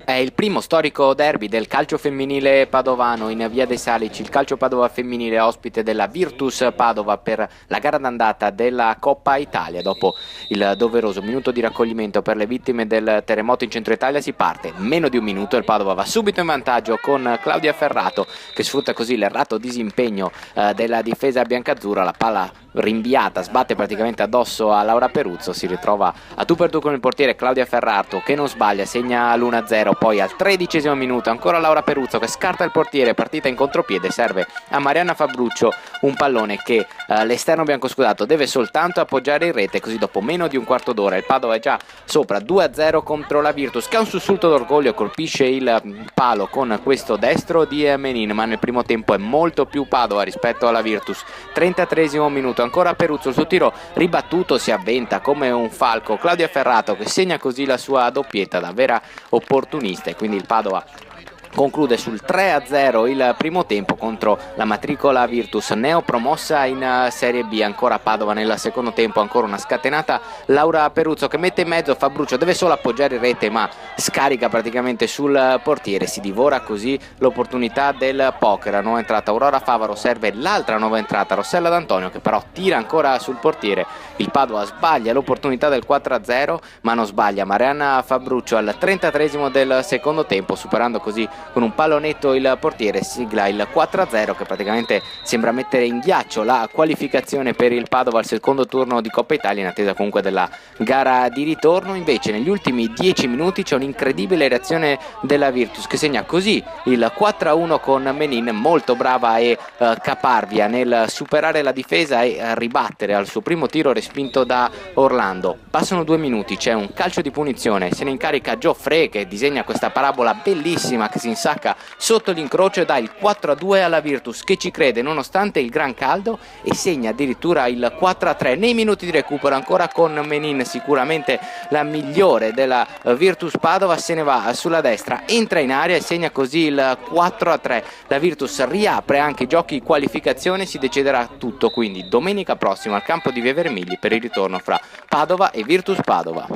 È il primo storico derby del calcio femminile padovano in Via dei Salici. Il calcio Padova femminile ospite della Virtus Padova per la gara d'andata della Coppa Italia. Dopo il doveroso minuto di raccoglimento per le vittime del terremoto in centro Italia si parte. Meno di un minuto il Padova va subito in vantaggio con Claudia Ferrato che sfrutta così l'errato disimpegno della difesa biancazzurra. La palla rinviata sbatte praticamente addosso a Laura Peruzzo, si ritrova a tu per tu con il portiere Claudia Ferrato che non sbaglia, segna l'1-0. Poi al 13° minuto ancora Laura Peruzzo che scarta il portiere, partita in contropiede, serve a Marianna Fabruccio un pallone che l'esterno biancoscudato deve soltanto appoggiare in rete, così dopo meno di un quarto d'ora il Padova è già sopra 2-0 contro la Virtus, che ha un sussulto d'orgoglio, colpisce il palo con questo destro di Menin, ma nel primo tempo è molto più Padova rispetto alla Virtus. 33° minuto ancora Peruzzo, il suo tiro ribattuto si avventa come un falco Claudia Ferrato che segna così la sua doppietta da vera opportunità, e quindi il Padova conclude sul 3-0 il primo tempo contro la matricola Virtus, neopromossa in Serie B. Ancora Padova nel secondo tempo, ancora una scatenata Laura Peruzzo che mette in mezzo Fabruccio, deve solo appoggiare in rete ma scarica praticamente sul portiere, si divora così l'opportunità del poker. La nuova entrata Aurora Favaro, serve l'altra nuova entrata Rossella D'Antonio che però tira ancora sul portiere. Il Padova sbaglia l'opportunità del 4-0 ma non sbaglia Marianna Fabruccio al 33° del secondo tempo, superando così con un pallonetto il portiere, sigla il 4-0 che praticamente sembra mettere in ghiaccio la qualificazione per il Padova al secondo turno di Coppa Italia, in attesa comunque della gara di ritorno. Invece negli ultimi 10 minuti c'è un'incredibile reazione della Virtus che segna così il 4-1 con Menin, molto brava e caparvia nel superare la difesa e ribattere al suo primo tiro respinto da Orlando. Passano 2 minuti, c'è un calcio di punizione, se ne incarica Geoffrey che disegna questa parabola bellissima che si insacca sotto l'incrocio e dà il 4-2 alla Virtus che ci crede nonostante il gran caldo e segna addirittura il 4-3 nei minuti di recupero, ancora con Menin, sicuramente la migliore della Virtus Padova, se ne va sulla destra, entra in area e segna così il 4-3. La Virtus riapre anche i giochi di qualificazione, si deciderà tutto quindi domenica prossima al campo di Via Vermigli per il ritorno fra Padova e Virtus Padova.